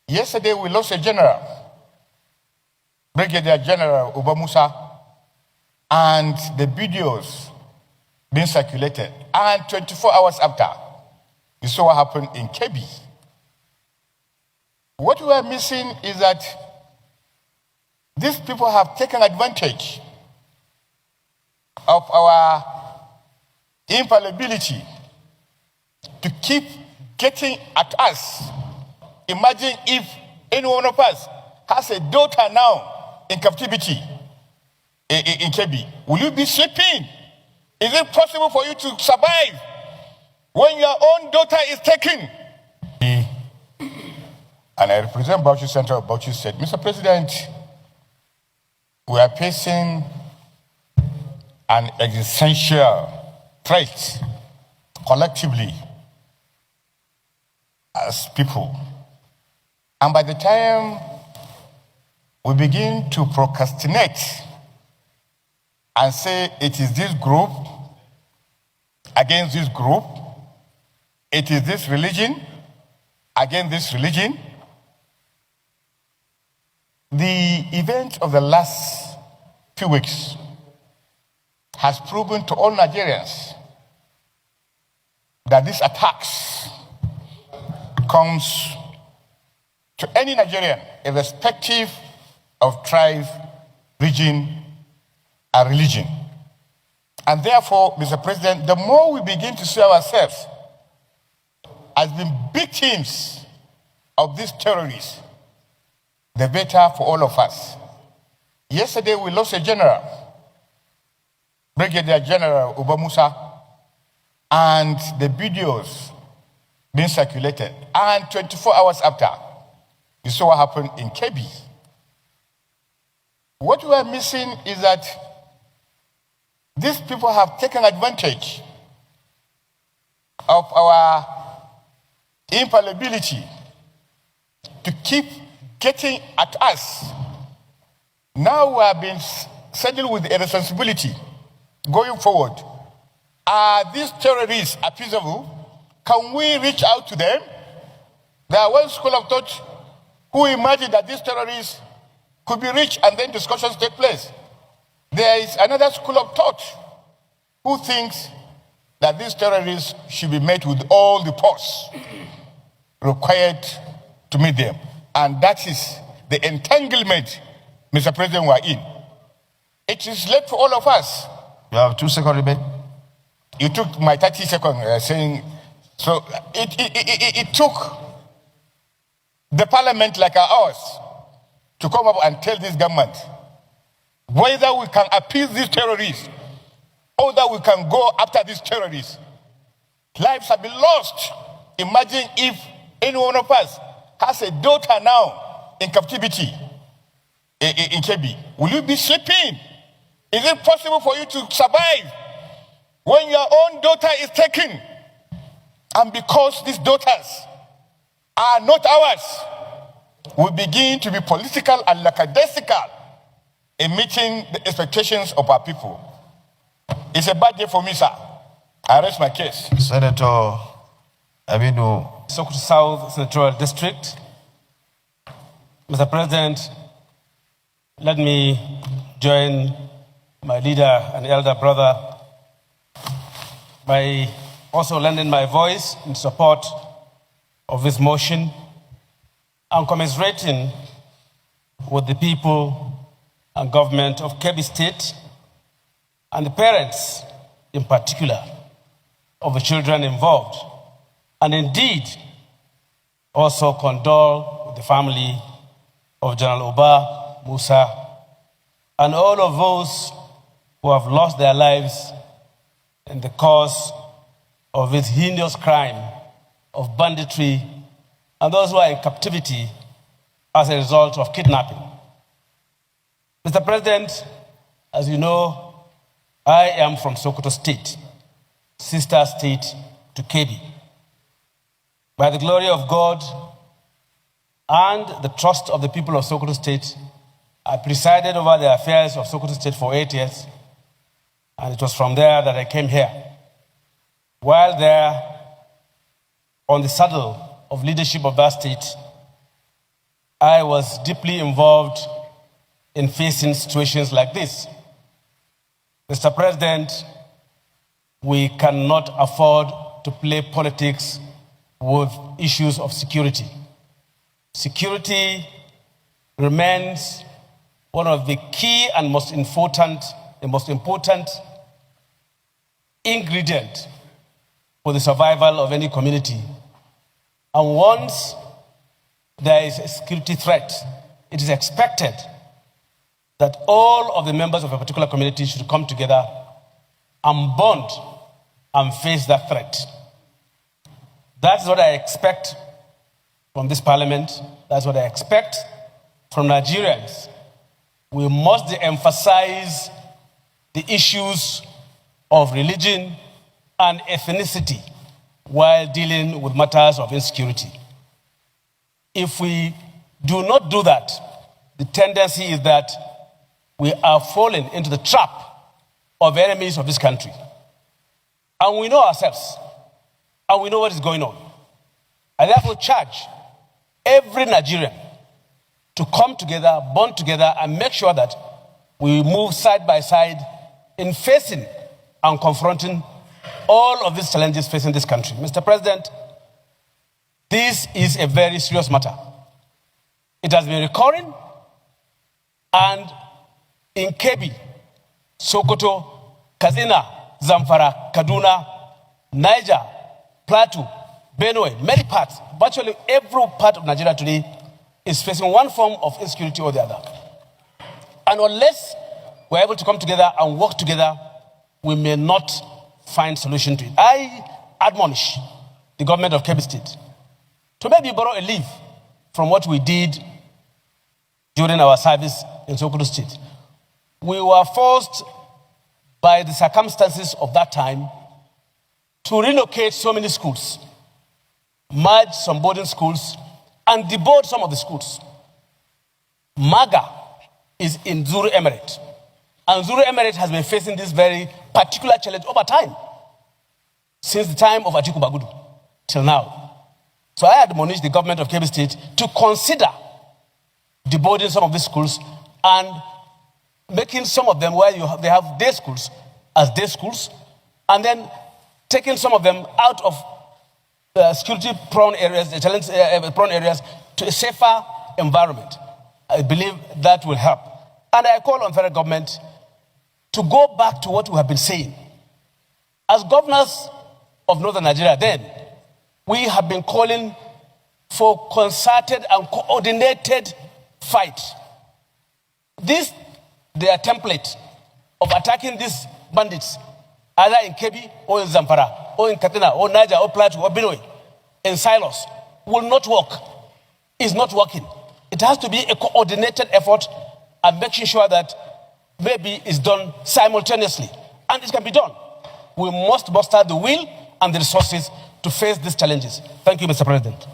Yesterday we lost a general, Brig Gen Uba, and the videos being circulated. And 24 hours after, you saw what happened in Kebbi. What we are missing is that these people have taken advantage of our infallibility to keep getting at us. Imagine if any one of us has a daughter now in captivity in Kebbi. Will you be sleeping? Is it possible for you to survive when your own daughter is taken? And I represent Bauchi Central. Bauchi said, Mr. President, we are facing an existential threat collectively as people. And by the time we begin to procrastinate and say it is this group against this group, it is this religion against this religion, the event of the last few weeks has proven to all Nigerians that these attacks comes to any Nigerian, irrespective of tribe, region, and religion. And therefore, Mr. President, the more we begin to see ourselves as being victims of these terrorists, the better for all of us. Yesterday, we lost a general, Brigadier General Uba, and the videos being circulated. And 24 hours after, you saw what happened in Kebbi. What we are missing is that these people have taken advantage of our infallibility to keep getting at us. Now we have been saddled with a responsibility going forward. Are these terrorists appeasable? Can we reach out to them? There are one school of thought who imagined that these terrorists could be reached and then discussions take place. There is another school of thought who thinks that these terrorists should be met with all the force required to meet them. And that is the entanglement, Mr. President, we are in. It is late for all of us. You have 2 seconds remaining. You took my 30 seconds saying, so it took the parliament like ours to come up and tell this government whether we can appease these terrorists or that we can go after these terrorists. Lives have been lost. Imagine if any one of us has a daughter now in captivity in Kebbi. Will you be sleeping? Is it possible for you to survive when your own daughter is taken? And because these daughters are not ours, we begin to be political and lackadaisical in meeting the expectations of our people. It's a bad day for me, sir. I rest my case. Senator Aminu. Sokoto South Senatorial District. Mr. President, let me join my leader and elder brother by also lending my voice in support of this motion and commiserating with the people and government of Kebbi State and the parents in particular of the children involved, and indeed also condole with the family of General Uba, Musa, and all of those who have lost their lives in the course of this heinous crime of banditry, and those who are in captivity as a result of kidnapping. Mr. President, as you know, I am from Sokoto State, sister state to Kebbi. By the glory of God and the trust of the people of Sokoto State, I presided over the affairs of Sokoto State for 8 years, and it was from there that I came here. While there, on the saddle of leadership of that state, I was deeply involved in facing situations like this. Mr. President, we cannot afford to play politics with issues of security. Security remains one of the key and most important ingredient for the survival of any community. And once there is a security threat, it is expected that all of the members of a particular community should come together and bond and face that threat. That's what I expect from this parliament. That's what I expect from Nigerians. We must emphasize the issues of religion and ethnicity while dealing with matters of insecurity. If we do not do that, the tendency is that we are falling into the trap of enemies of this country. And we know ourselves, and we know what is going on. I therefore charge every Nigerian to come together, bond together, and make sure that we move side by side in facing and confronting all of these challenges facing this country. Mr. President, this is a very serious matter. It has been recurring, and in Kebbi, Sokoto, Kazina, Zamfara, Kaduna, Niger, Plateau, Benue, many parts, virtually every part of Nigeria today is facing one form of insecurity or the other. And unless we're able to come together and work together, we may not find solution to it. I admonish the government of Kebbi State to maybe borrow a leaf from what we did during our service in Sokoto State. We were forced by the circumstances of that time to relocate so many schools, merge some boarding schools, and deboard some of the schools. Maga is in Zuru Emirate, and Zuru Emirate has been facing this very particular challenge over time, since the time of Atiku Bagudu till now. So I admonish the government of Kebbi State to consider deboarding some of these schools and making some of them where they have day schools as day schools, and then taking some of them out of security-prone areas, prone areas, to a safer environment. I believe that will help. And I call on federal government to go back to what we have been saying. As governors of Northern Nigeria then, we have been calling for concerted and coordinated fight. This, their template of attacking these bandits, either in Kebbi or in Zamfara, or in Katsina, or Niger, or Plateau, or Benue, in silos, will not work. It's not working. It has to be a coordinated effort and making sure that maybe it's done simultaneously. And it can be done. We must muster the will and the resources to face these challenges. Thank you, Mr. President.